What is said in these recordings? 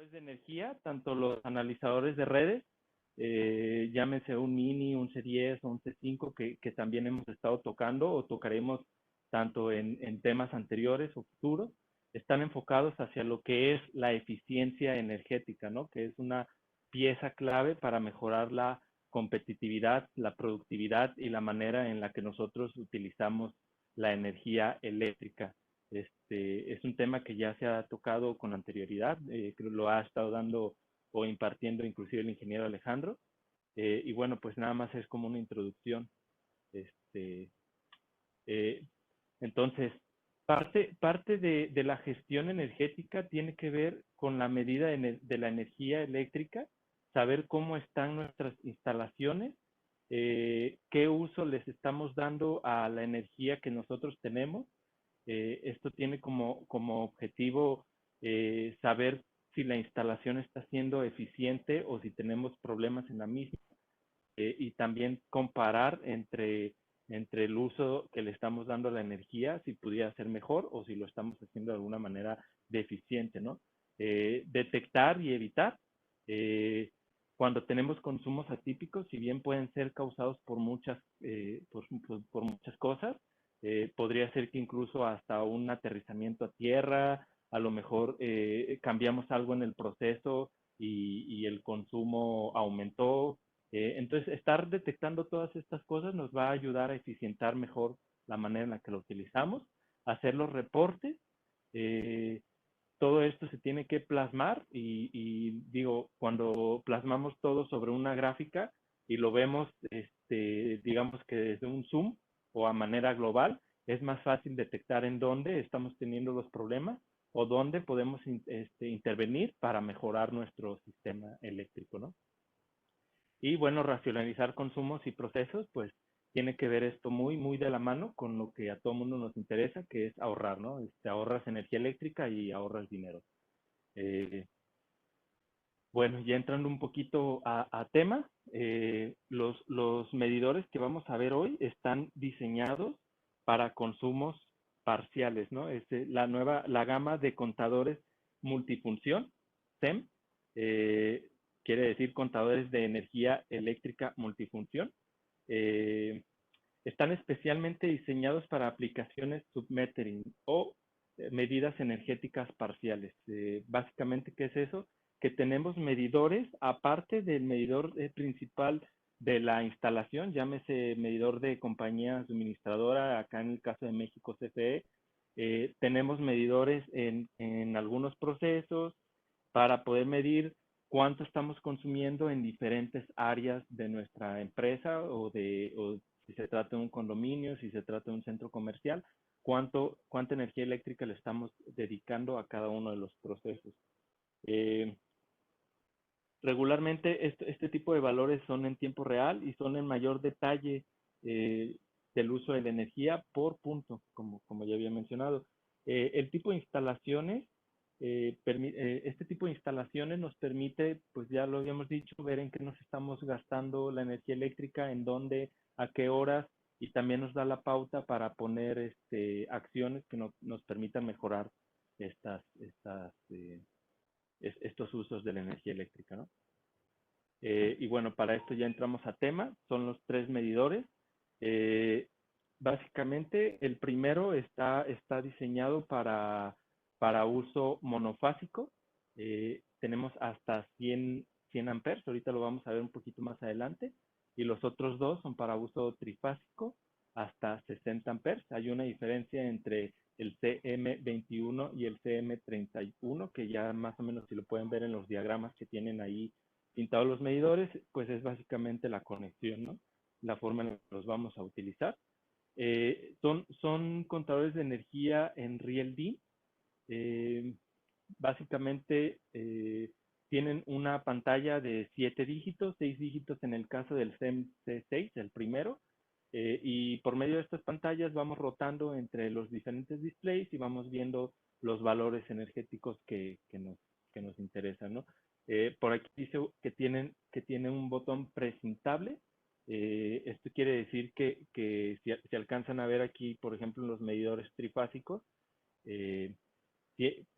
de energía, tanto los analizadores de redes, llámese un Mini, un C10 o un C5 que también hemos estado tocando o tocaremos tanto en temas anteriores o futuros, están enfocados hacia lo que es la eficiencia energética, ¿no? Que es una pieza clave para mejorar la competitividad, la productividad y la manera en la que nosotros utilizamos la energía eléctrica. Es un tema que ya se ha tocado con anterioridad, creo lo ha estado dando o impartiendo inclusive el ingeniero Alejandro, y bueno, pues nada más es como una introducción. Este, eh, entonces, parte de la gestión energética tiene que ver con la medida de la energía eléctrica, saber cómo están nuestras instalaciones, qué uso les estamos dando a la energía que nosotros tenemos. Esto tiene como objetivo saber si la instalación está siendo eficiente o si tenemos problemas en la misma, y también comparar entre el uso que le estamos dando a la energía, si pudiera ser mejor o si lo estamos haciendo de alguna manera deficiente, ¿no? Detectar y evitar. eh, Cuando tenemos consumos atípicos, si bien pueden ser causados por muchas cosas, podría ser que incluso hasta un aterrizamiento a tierra, a lo mejor cambiamos algo en el proceso y el consumo aumentó. Entonces, estar detectando todas estas cosas nos va a ayudar a eficientar mejor la manera en la que lo utilizamos, hacer los reportes. eh, Todo esto se tiene que plasmar y digo, cuando plasmamos todo sobre una gráfica y lo vemos, digamos que desde un zoom o a manera global, es más fácil detectar en dónde estamos teniendo los problemas o dónde podemos intervenir para mejorar nuestro sistema eléctrico, ¿no? Y bueno, racionalizar consumos y procesos, pues tiene que ver esto muy de la mano con lo que a todo mundo nos interesa, que es ahorrar, ¿no? Ahorras energía eléctrica y ahorras dinero. Eh, bueno, ya entrando un poquito a tema, los medidores que vamos a ver hoy están diseñados para consumos parciales, ¿no? La gama de contadores multifunción, SEM, eh, quiere decir contadores de energía eléctrica multifunción. eh, Están especialmente diseñados para aplicaciones submetering o medidas energéticas parciales. Básicamente, ¿qué es eso? Que tenemos medidores, aparte del medidor principal de la instalación, llámese medidor de compañía suministradora, acá en el caso de México CFE, tenemos medidores en algunos procesos para poder medir cuánto estamos consumiendo en diferentes áreas de nuestra empresa o si se trata de un condominio, si se trata de un centro comercial, cuánta energía eléctrica le estamos dedicando a cada uno de los procesos. Eh, Regularmente este tipo de valores son en tiempo real y son en mayor detalle eh, del uso de la energía por punto, como ya había mencionado. El tipo de instalaciones, este tipo de instalaciones nos permite, pues ya lo habíamos dicho, ver en qué nos estamos gastando la energía eléctrica, en dónde, a qué horas, y también nos da la pauta para poner acciones que nos permitan mejorar estos usos de la energía eléctrica, ¿no? Y bueno, para esto ya entramos a tema, son los tres medidores. Eh, Básicamente, el primero está diseñado para uso monofásico. Tenemos hasta 100 amperes, ahorita lo vamos a ver un poquito más adelante. Y los otros dos son para uso trifásico, hasta 60 amperes. Hay una diferencia entre el CM21 y el CM31, que ya más o menos si lo pueden ver en los diagramas que tienen ahí pintados los medidores, pues es básicamente la conexión, ¿no? La forma en la que los vamos a utilizar. Son contadores de energía en RealD. Eh, Básicamente tienen una pantalla de 7 dígitos, 6 dígitos en el caso del CEM-C6, el primero, y por medio de estas pantallas vamos rotando entre los diferentes displays y vamos viendo los valores energéticos que nos interesan, ¿no? Por aquí dice que tiene un botón presentable. Esto quiere decir que si alcanzan a ver aquí, por ejemplo, en los medidores trifásicos, eh,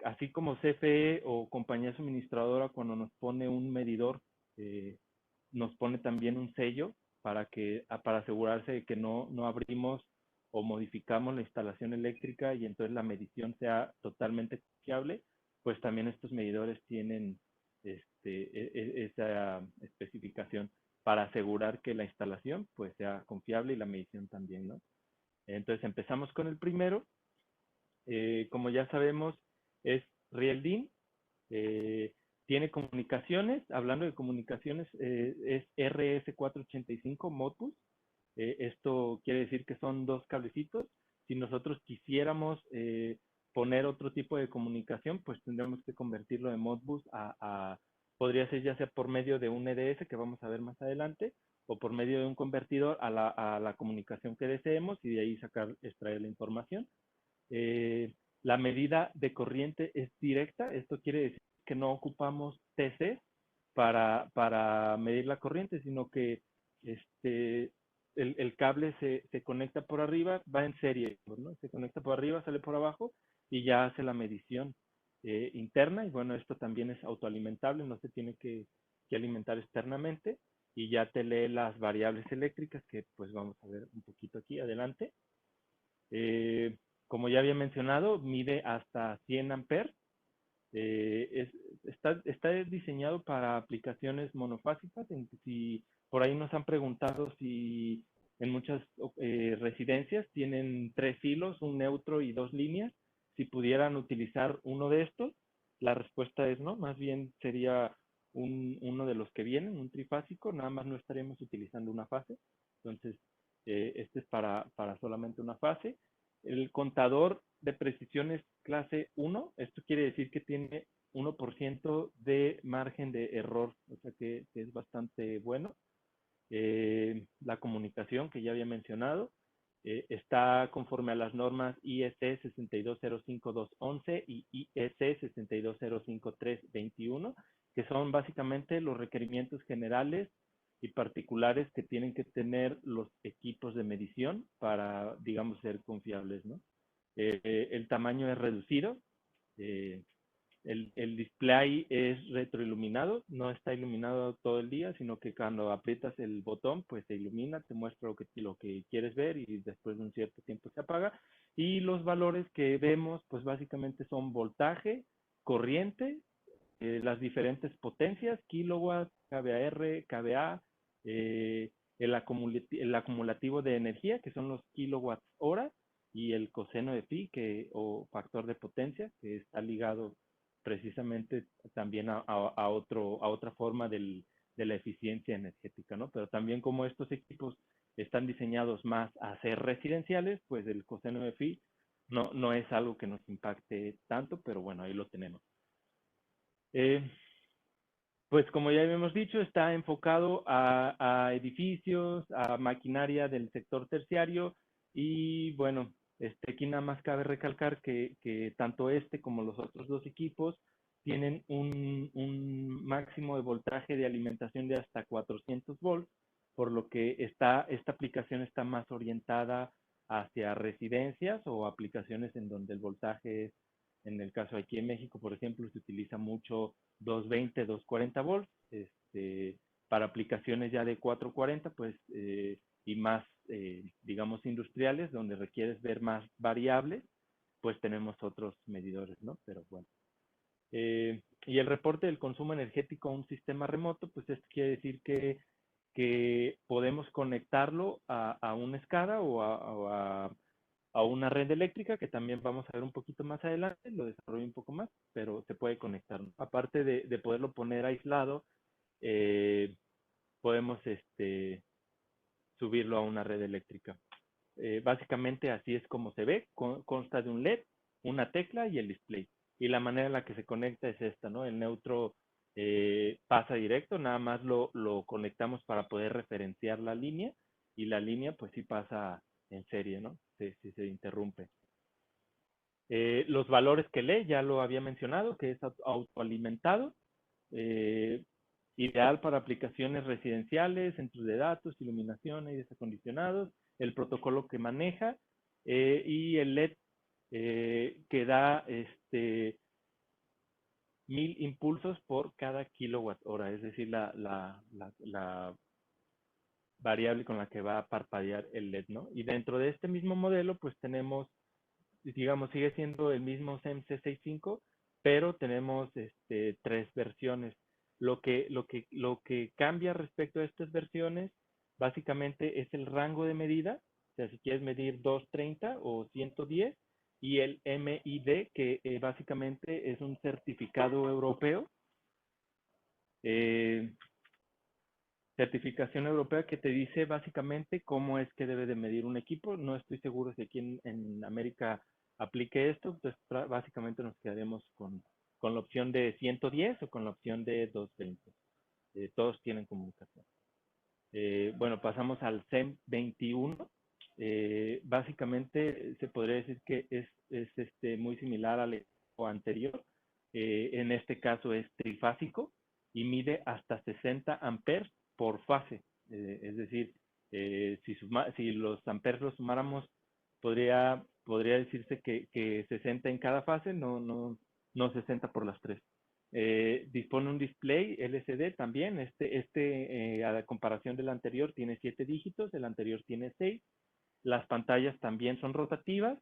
así como CFE o compañía suministradora cuando nos pone un medidor, nos pone también un sello para asegurarse de que no abrimos o modificamos la instalación eléctrica y entonces la medición sea totalmente confiable, pues también estos medidores tienen esa especificación para asegurar que la instalación pues sea confiable y la medición también, ¿no? Entonces empezamos con el primero. Como ya sabemos, es RealDIN. Tiene comunicaciones, hablando de comunicaciones, es RS485 Modbus. Esto quiere decir que son dos cablecitos. Si nosotros quisiéramos poner otro tipo de comunicación, pues tendremos que convertirlo de Modbus podría ser ya sea por medio de un EDS, que vamos a ver más adelante, o por medio de un convertidor a la comunicación que deseemos y de ahí extraer la información. La medida de corriente es directa. Esto quiere decir que no ocupamos TC para medir la corriente, sino que el cable se conecta por arriba, va en serie, ¿no? Se conecta por arriba, sale por abajo y ya hace la medición interna. Y bueno, esto también es autoalimentable, no se tiene que alimentar externamente y ya te lee las variables eléctricas que pues vamos a ver un poquito aquí adelante. Como ya había mencionado, mide hasta 100 amperes. Está diseñado para aplicaciones monofásicas. Si por ahí nos han preguntado si en muchas residencias tienen 3 hilos, un neutro y 2 líneas, si pudieran utilizar uno de estos, la respuesta es no, más bien sería uno de los que vienen, un trifásico, nada más no estaríamos utilizando una fase. Entonces, este es para solamente una fase. El contador de precisión es clase 1. Esto quiere decir que tiene 1% de margen de error, o sea que es bastante bueno. La comunicación que ya había mencionado está conforme a las normas IEC 6205211 y IEC 6205321, que son básicamente los requerimientos generales y particulares que tienen que tener los equipos de medición para, digamos, ser confiables, ¿no? El tamaño es reducido. Eh, el display es retroiluminado, no está iluminado todo el día, sino que cuando aprietas el botón, pues se ilumina, te muestra lo que quieres ver y después de un cierto tiempo se apaga. Y los valores que vemos, pues básicamente son voltaje, corriente, las diferentes potencias, kilowatts, kVAR, kVA, el acumulativo de energía, que son los kilowatts hora, y el coseno de pi, o factor de potencia, que está ligado precisamente también a otra forma de la eficiencia energética, ¿no? Pero también como estos equipos están diseñados más a ser residenciales, pues el coseno de phi no es algo que nos impacte tanto, pero bueno, ahí lo tenemos. Pues como ya habíamos dicho, está enfocado a edificios, a maquinaria del sector terciario y bueno, aquí nada más cabe recalcar que tanto como los otros dos equipos tienen un máximo de voltaje de alimentación de hasta 400 volts, por lo que esta aplicación está más orientada hacia residencias o aplicaciones en donde el voltaje es, en el caso aquí en México, por ejemplo, se utiliza mucho 220, 240 volts, para aplicaciones ya de 440, pues, y más, digamos, industriales, donde requieres ver más variables, pues tenemos otros medidores, ¿no? Pero bueno. Y el reporte del consumo energético a un sistema remoto, pues esto quiere decir que podemos conectarlo a un SCADA a una red eléctrica, que también vamos a ver un poquito más adelante, lo desarrollo un poco más, pero se puede conectar, ¿no? Aparte de poderlo poner aislado, podemos subirlo a una red eléctrica. Básicamente así es como se ve, consta de un LED, una tecla y el display. Y la manera en la que se conecta es esta, ¿no? El neutro pasa directo, nada más lo conectamos para poder referenciar la línea y la línea pues sí pasa en serie, ¿no? Si se interrumpe. Los valores que lee, ya lo había mencionado, que es autoalimentado, ideal para aplicaciones residenciales, centros de datos, iluminación, aires acondicionados, el protocolo que maneja y el LED que da 1000 impulsos por cada kilowatt hora, es decir, la variable con la que va a parpadear el LED, ¿no? Y dentro de este mismo modelo, pues tenemos, digamos, sigue siendo el mismo SEM C65, pero tenemos tres versiones. Lo que cambia respecto a estas versiones, básicamente es el rango de medida, o sea, si quieres medir 230 o 110, y el MID, que básicamente es un certificado europeo, eh, certificación europea que te dice básicamente cómo es que debe de medir un equipo. No estoy seguro si aquí en América aplique esto, pues básicamente nos quedaremos con la opción de 110 o con la opción de 220. Todos tienen comunicación. Bueno, pasamos al SEM 21. Básicamente se podría decir que es muy similar al equipo anterior. En este caso es trifásico y mide hasta 60 amperes por fase. Es decir, si los amperes los sumáramos, podría decirse que 60 en cada fase, no 60 por las tres. Dispone un display LCD también. A comparación del anterior, tiene 7 dígitos, el anterior tiene 6. Las pantallas también son rotativas.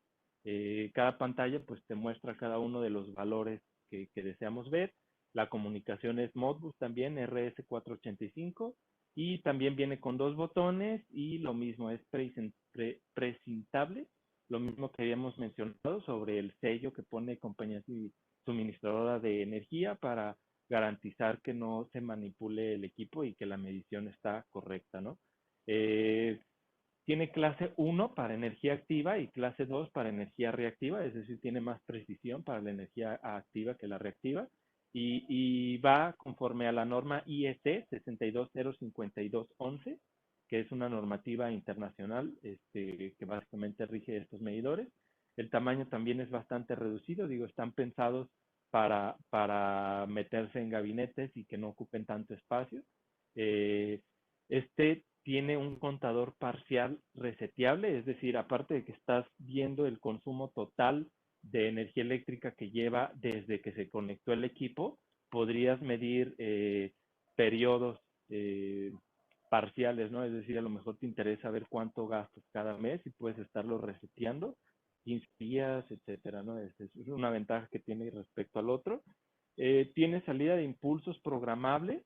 Cada pantalla pues te muestra cada uno de los valores que deseamos ver. La comunicación es Modbus también, RS485. Y también viene con 2 botones y lo mismo, es presentable. Lo mismo que habíamos mencionado sobre el sello que pone compañía suministradora de energía para garantizar que no se manipule el equipo y que la medición está correcta, ¿no? Tiene clase 1 para energía activa y clase 2 para energía reactiva, es decir, tiene más precisión para la energía activa que la reactiva, y va conforme a la norma IEC 6205211, que es una normativa internacional que básicamente rige estos medidores. El tamaño también es bastante reducido, digo, están pensados para meterse en gabinetes y que no ocupen tanto espacio. Tiene un contador parcial reseteable, es decir, aparte de que estás viendo el consumo total de energía eléctrica que lleva desde que se conectó el equipo, podrías medir periodos parciales, ¿no? Es decir, a lo mejor te interesa ver cuánto gastas cada mes y puedes estarlo reseteando, 15 días, etcétera, ¿no? Es una ventaja que tiene respecto al otro. Tiene salida de impulsos programable.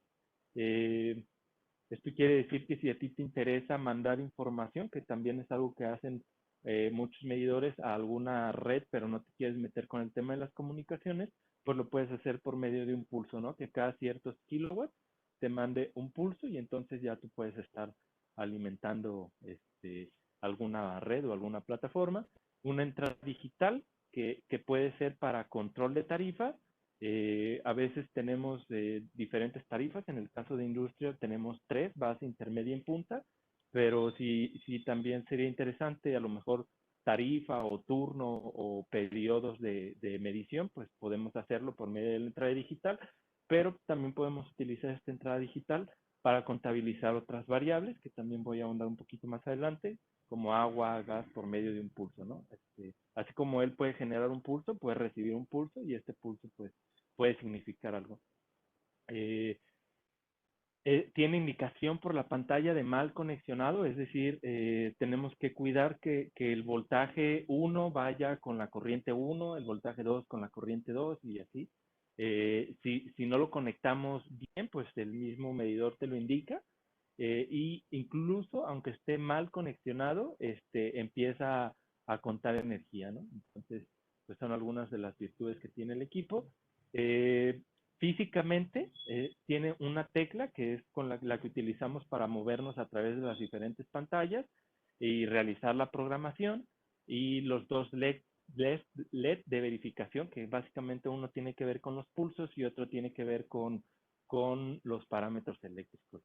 Eh, Esto quiere decir que si a ti te interesa mandar información, que también es algo que hacen muchos medidores a alguna red, pero no te quieres meter con el tema de las comunicaciones, pues lo puedes hacer por medio de un pulso, ¿no? Que cada ciertos kilowatts te mande un pulso y entonces ya tú puedes estar alimentando alguna red o alguna plataforma. Una entrada digital que puede ser para control de tarifas. A veces tenemos diferentes tarifas. En el caso de industria tenemos 3, base, intermedia y punta, pero si también sería interesante a lo mejor tarifa o turno o periodos de medición, pues podemos hacerlo por medio de la entrada digital, pero también podemos utilizar esta entrada digital para contabilizar otras variables, que también voy a ahondar un poquito más adelante, como agua, gas, por medio de un pulso, ¿no? Así como él puede generar un pulso, puede recibir un pulso y este pulso pues puede significar algo. Eh, Tiene indicación por la pantalla de mal conexionado, es decir, tenemos que cuidar que el voltaje 1 vaya con la corriente 1, el voltaje 2 con la corriente 2 y así. Si no lo conectamos bien, pues el mismo medidor te lo indica. Y incluso aunque esté mal conexionado, empieza a contar energía, ¿no? Entonces, pues son algunas de las virtudes que tiene el equipo. Físicamente tiene una tecla que es con la que utilizamos para movernos a través de las diferentes pantallas y realizar la programación, y los dos LED de verificación, que básicamente uno tiene que ver con los pulsos y otro tiene que ver con los parámetros eléctricos.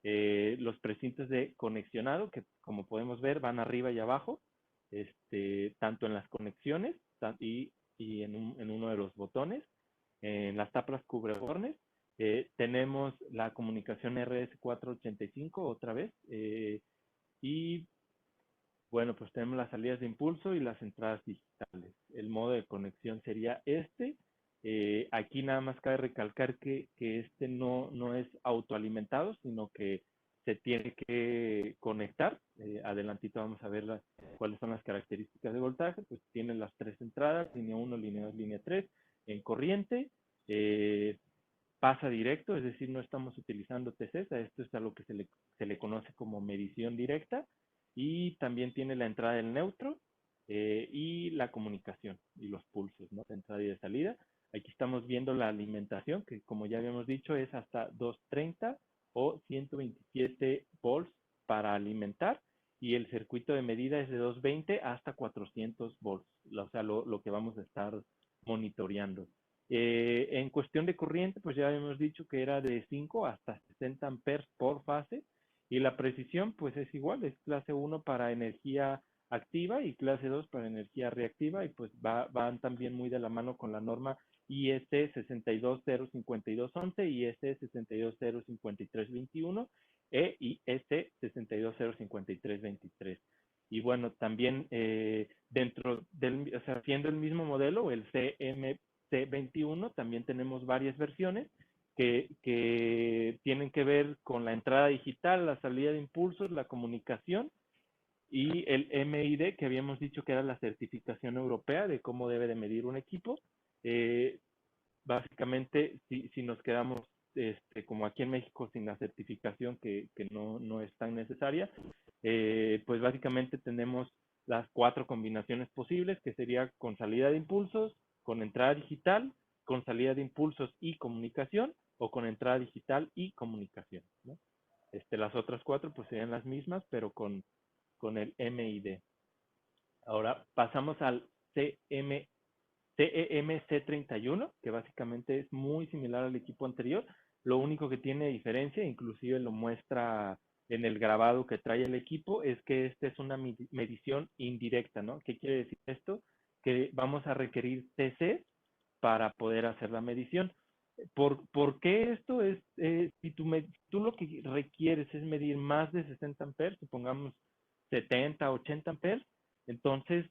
Los precintos de conexionado, que como podemos ver van arriba y abajo, tanto en las conexiones y en uno de los botones. En las tablas cubrebornes tenemos la comunicación RS485 otra vez, y Bueno, pues tenemos las salidas de impulso y las entradas digitales. El modo de conexión sería este. Aquí nada más cabe recalcar que este no es autoalimentado, sino que se tiene que conectar. Adelantito vamos a ver cuáles son las características de voltaje. Pues tiene las tres entradas, línea 1, línea 2, línea 3, en corriente. Eh, Pasa directo, es decir, no estamos utilizando TCs, a esto es a lo que se le conoce como medición directa, y también tiene la entrada del neutro y la comunicación y los pulsos, ¿no? De entrada y de salida. Aquí estamos viendo la alimentación, que como ya habíamos dicho es hasta 230 o 127 volts para alimentar, y el circuito de medida es de 220 hasta 400 volts, o sea, lo que vamos a estar monitoreando. En cuestión de corriente, pues ya hemos dicho que era de 5 hasta 60 amperes por fase, y la precisión pues es igual, es clase 1 para energía activa y clase 2 para energía reactiva, y pues van también muy de la mano con la norma IS 6205211 y IS 6205321 e IS 6205323. Y bueno, también dentro del, o sea, siendo el mismo modelo, el C21, también tenemos varias versiones que tienen que ver con la entrada digital, la salida de impulsos, la comunicación y el MID, que habíamos dicho que era la certificación europea de cómo debe de medir un equipo. Eh, Básicamente, si nos quedamos como aquí en México sin la certificación que no es tan necesaria, pues básicamente tenemos las cuatro combinaciones posibles, que sería con salida de impulsos, con entrada digital, con salida de impulsos y comunicación, o con entrada digital y comunicación, ¿no? Las otras cuatro pues serían las mismas, pero con el MID. Ahora pasamos al CEMC31, que básicamente es muy similar al equipo anterior. Lo único que tiene diferencia, inclusive lo muestra en el grabado que trae el equipo, es que esta es una medición indirecta, ¿no? ¿Qué quiere decir esto? Que vamos a requerir TC para poder hacer la medición. ¿Por qué esto? Si tú lo que requieres es medir más de 60 amperes, supongamos 70, 80 amperes, entonces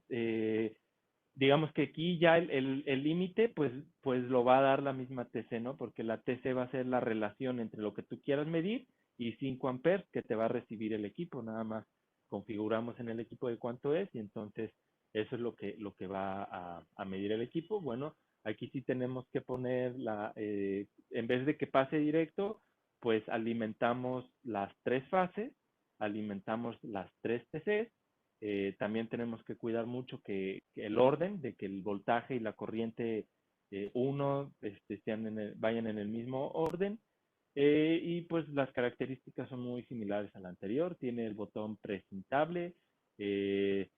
digamos que aquí ya el límite pues lo va a dar la misma TC, ¿no? Porque la TC va a ser la relación entre lo que tú quieras medir y 5 amperes que te va a recibir el equipo. Nada más configuramos en el equipo de cuánto es, y entonces eso es lo que va a medir el equipo. Bueno, aquí sí tenemos que poner en vez de que pase directo, pues alimentamos las tres fases, alimentamos las tres TCs. También tenemos que cuidar mucho que el orden, de que el voltaje y la corriente vayan en el mismo orden. Y pues las características son muy similares a la anterior. Tiene el botón precintable. eh,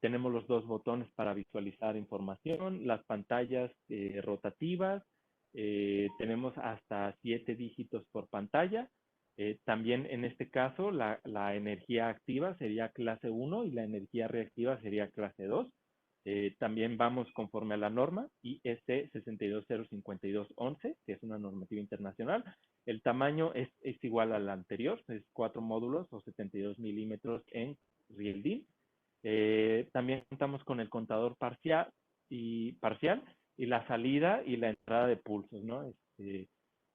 Tenemos los dos botones para visualizar información, las pantallas rotativas. Tenemos hasta 7 dígitos por pantalla. También en este caso la energía activa sería clase 1 y la energía reactiva sería clase 2. También vamos conforme a la norma IEC 6205211, que es una normativa internacional. El tamaño es igual al anterior, es 4 módulos o 72 milímetros en Rieldin. También contamos con el contador parcial y la salida y la entrada de pulsos, ¿no?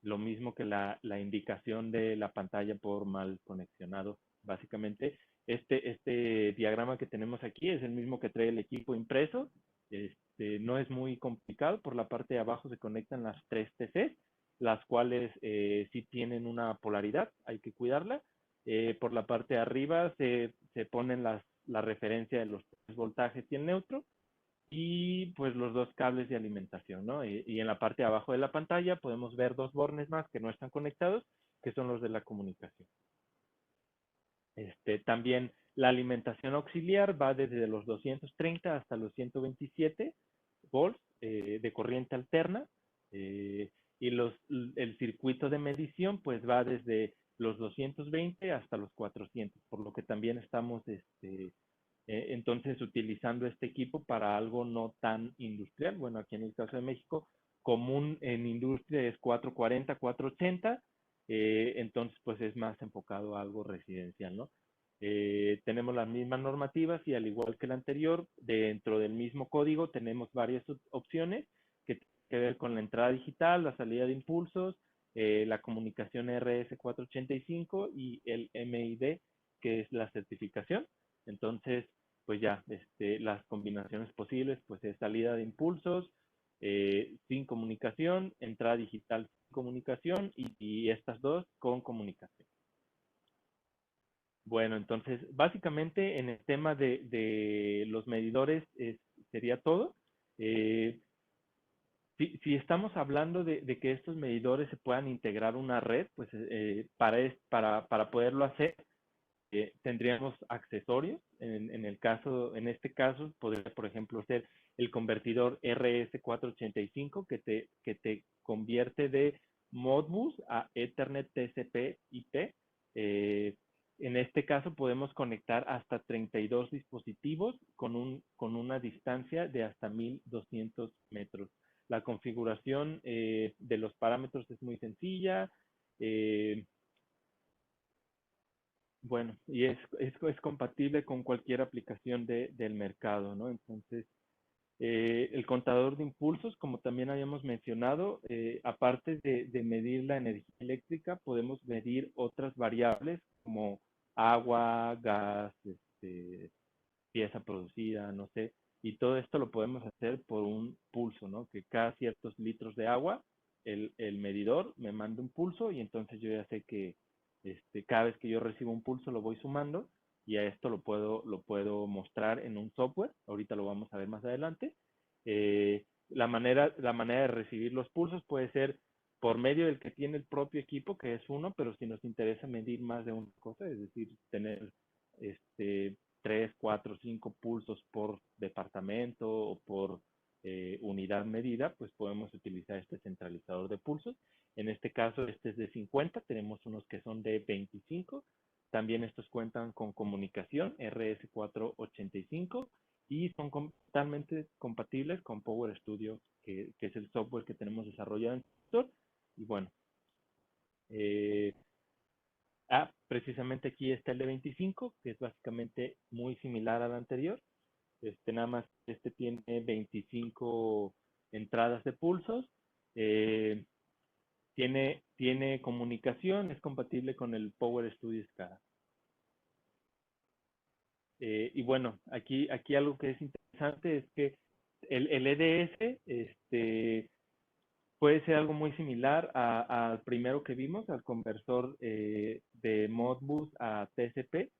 Lo mismo que la indicación de la pantalla por mal conexionado. Básicamente, este diagrama que tenemos aquí es el mismo que trae el equipo impreso. No es muy complicado. Por la parte de abajo se conectan las tres TCs, las cuales sí tienen una polaridad, hay que cuidarla. Por la parte de arriba se ponen la referencia de los tres voltajes y el neutro, y pues los dos cables de alimentación, ¿no? Y en la parte de abajo de la pantalla podemos ver dos bornes más que no están conectados, que son los de la comunicación. También la alimentación auxiliar va desde los 230 hasta los 127 volts de corriente alterna, y el circuito de medición pues va desde los 220 hasta los 400, por lo que también estamos entonces utilizando este equipo para algo no tan industrial. Bueno, aquí en el caso de México, común en industria es 440, 480, entonces pues es más enfocado a algo residencial, ¿no? Tenemos las mismas normativas y al igual que el anterior, dentro del mismo código tenemos varias opciones que tienen que ver con la entrada digital, la salida de impulsos, la comunicación RS485 y el MID, que es la certificación. Entonces, pues ya, las combinaciones posibles, pues es salida de impulsos sin comunicación, entrada digital sin comunicación y estas dos con comunicación. Bueno, entonces, básicamente en el tema de los medidores sería todo. Eh, si estamos hablando de que estos medidores se puedan integrar a una red, pues para poderlo hacer, tendríamos accesorios. En este caso, podría, por ejemplo, ser el convertidor RS485 que te convierte de Modbus a Ethernet TCP/IP. En este caso podemos conectar hasta 32 dispositivos con una distancia de hasta 1200 metros. La configuración de los parámetros es muy sencilla. Eh, bueno, y es compatible con cualquier aplicación del mercado, ¿no? Entonces, el contador de impulsos, como también habíamos mencionado, aparte de medir la energía eléctrica, podemos medir otras variables como agua, gas, pieza producida, no sé, y todo esto lo podemos hacer por un pulso, ¿no? Que cada ciertos litros de agua, el medidor me manda un pulso y entonces yo ya sé que cada vez que yo recibo un pulso lo voy sumando y a esto lo puedo mostrar en un software. Ahorita lo vamos a ver más adelante. La manera de recibir los pulsos puede ser por medio del que tiene el propio equipo, que es uno, pero si nos interesa medir más de una cosa, es decir, tener este, 3, 4, 5 pulsos por departamento o por unidad medida, pues podemos utilizar este centralizador de pulsos. En este caso, este es de 50, tenemos unos que son de 25. También estos cuentan con comunicación RS485 y son totalmente compatibles con Power Studio, que es el software que tenemos desarrollado en el sector. Y bueno, eh, precisamente aquí está el de 25, que es básicamente muy similar al anterior. Nada más tiene 25 entradas de pulsos. eh, tiene comunicación, es compatible con el Power Studio SCADA. Y bueno, aquí algo que es interesante es que el EDS puede ser algo muy similar al primero que vimos, al conversor de Modbus a TCP.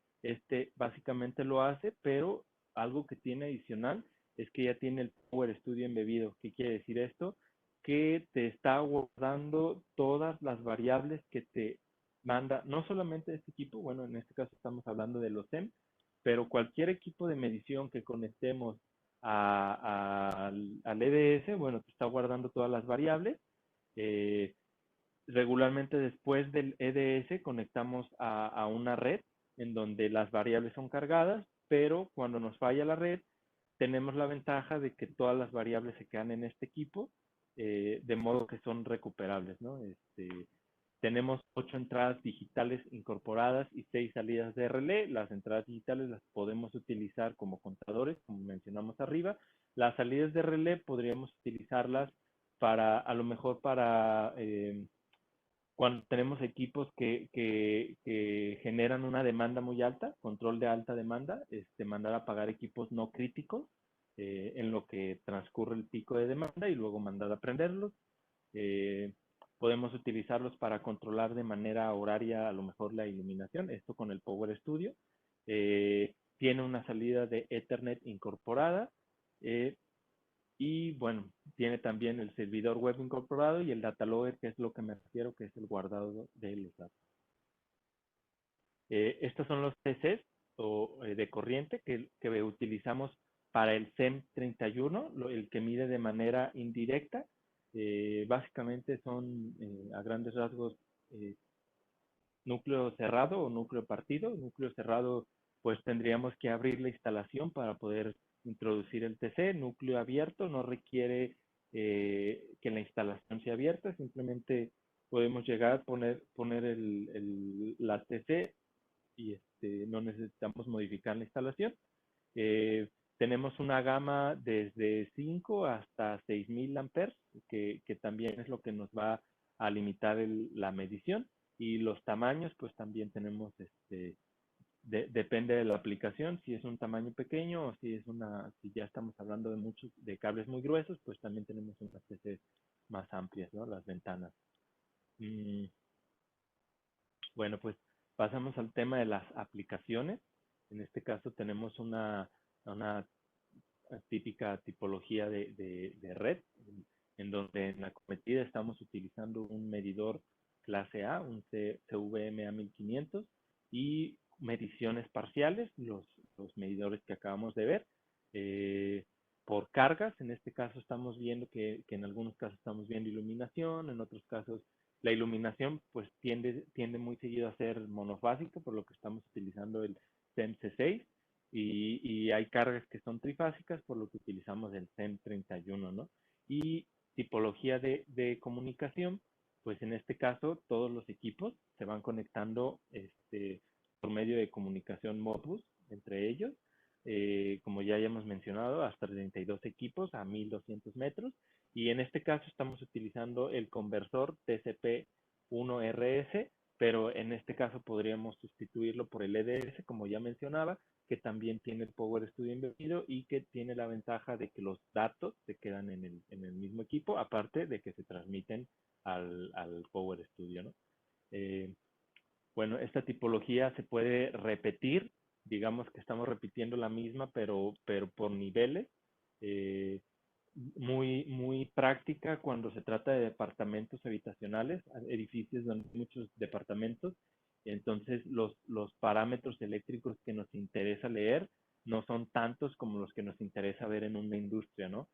Básicamente lo hace, pero algo que tiene adicional es que ya tiene el Power Studio embebido. ¿Qué quiere decir esto? Que te está guardando todas las variables que te manda, no solamente este equipo, bueno, en este caso estamos hablando de los SEM, pero cualquier equipo de medición que conectemos al EDS, bueno, te está guardando todas las variables. Eh, Regularmente después del EDS conectamos a una red en donde las variables son cargadas, pero cuando nos falla la red, tenemos la ventaja de que todas las variables se quedan en este equipo, de modo que son recuperables, ¿no? Tenemos 8 entradas digitales incorporadas y 6 salidas de relé. Las entradas digitales las podemos utilizar como contadores, como mencionamos arriba. Las salidas de relé podríamos utilizarlas a lo mejor para cuando tenemos equipos que generan una demanda muy alta, control de alta demanda, mandar a pagar equipos no críticos en lo que transcurre el pico de demanda y luego mandar a prenderlos. Eh, Podemos utilizarlos para controlar de manera horaria a lo mejor la iluminación, esto con el Power Studio. Tiene una salida de Ethernet incorporada y bueno, tiene también el servidor web incorporado y el data logger, que es lo que me refiero, que es el guardado de los datos. Estos son los PCs de corriente que utilizamos para el SEM31, el que mide de manera indirecta. Básicamente son a grandes rasgos núcleo cerrado o núcleo partido. Núcleo cerrado, pues tendríamos que abrir la instalación para poder introducir el TC. Núcleo abierto no requiere que la instalación sea abierta, simplemente podemos llegar a poner la TC no necesitamos modificar la instalación. Eh, Tenemos una gama desde 5 hasta 6000 amperes, que también es lo que nos va a limitar la medición. Y los tamaños, pues también tenemos, depende de la aplicación, si es un tamaño pequeño o si ya estamos hablando de cables muy gruesos, pues también tenemos unas PC más amplias, ¿no? Las ventanas. Mm, bueno, pues pasamos al tema de las aplicaciones. En este caso tenemos una típica tipología de red, en donde en la cometida estamos utilizando un medidor clase A, un CVMA 1500, y mediciones parciales, los medidores que acabamos de ver, eh, por cargas. En este caso estamos viendo que en algunos casos estamos viendo iluminación, en otros casos la iluminación pues tiende muy seguido a ser monofásica, por lo que estamos utilizando el CEM-C6, y hay cargas que son trifásicas, por lo que utilizamos el CEM31, ¿no? Y tipología de comunicación, pues en este caso todos los equipos se van conectando por medio de comunicación Modbus entre ellos, como ya hayamos mencionado, hasta 32 equipos a 1200 metros, y en este caso estamos utilizando el conversor TCP1RS, pero en este caso podríamos sustituirlo por el EDS, como ya mencionaba, que también tiene el Power Studio embedido y que tiene la ventaja de que los datos se quedan en el mismo equipo, aparte de que se transmiten al Power Studio, ¿no? Eh, bueno, esta tipología se puede repetir, digamos que estamos repitiendo la misma, pero por niveles. Eh, muy práctica cuando se trata de departamentos habitacionales, edificios donde hay muchos departamentos. Entonces, los parámetros eléctricos que nos interesa leer no son tantos como los que nos interesa ver en una industria, ¿no?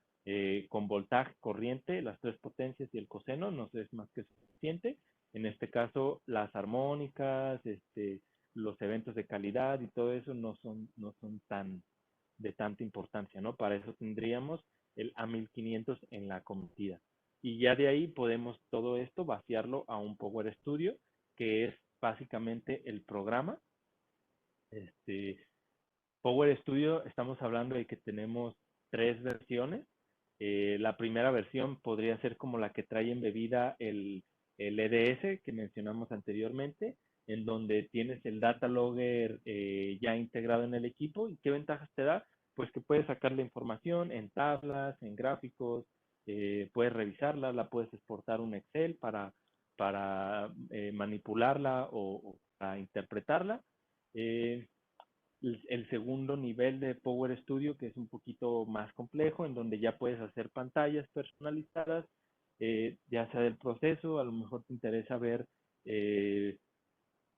Con voltaje, corriente, las tres potencias y el coseno nos es más que suficiente. En este caso, las armónicas, los eventos de calidad y todo eso no son de tanta importancia, ¿no? Para eso tendríamos el A1500 en la cometida. Y ya de ahí podemos todo esto vaciarlo a un Power Studio, que es básicamente el programa. Este, Power Studio, estamos hablando de que tenemos tres versiones. La primera versión podría ser como la que trae embebida el EDS que mencionamos anteriormente, en donde tienes el data logger ya integrado en el equipo. ¿Y qué ventajas te da? Pues que puedes sacar la información en tablas, en gráficos, puedes revisarla, la puedes exportar un Excel para manipularla o para interpretarla. Eh, el segundo nivel de Power Studio, que es un poquito más complejo, en donde ya puedes hacer pantallas personalizadas, ya sea del proceso, a lo mejor te interesa ver eh,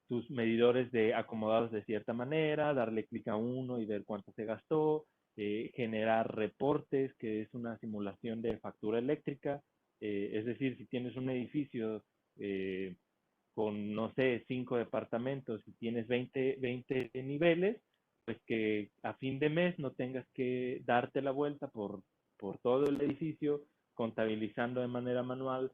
tus medidores acomodados de cierta manera, darle clic a uno y ver cuánto se gastó, generar reportes, que es una simulación de factura eléctrica, es decir, si tienes un edificio con, no sé, 5 departamentos y tienes 20 niveles, pues que a fin de mes no tengas que darte la vuelta por todo el edificio, contabilizando de manera manual,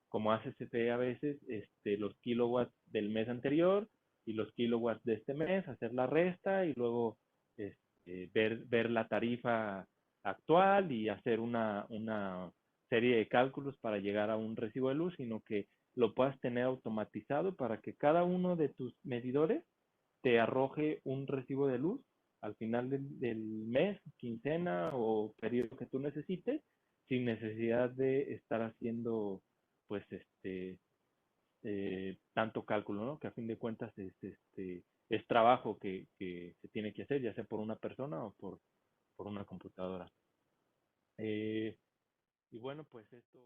como hace CFE a veces, los kilowatts del mes anterior y los kilowatts de este mes, hacer la resta y luego ver la tarifa actual y hacer una serie de cálculos para llegar a un recibo de luz, sino que lo puedas tener automatizado para que cada uno de tus medidores te arroje un recibo de luz al final del mes, quincena o periodo que tú necesites, sin necesidad de estar haciendo pues tanto cálculo, ¿no? Que a fin de cuentas es trabajo que se tiene que hacer, ya sea por una persona o por una computadora. Y bueno, pues esto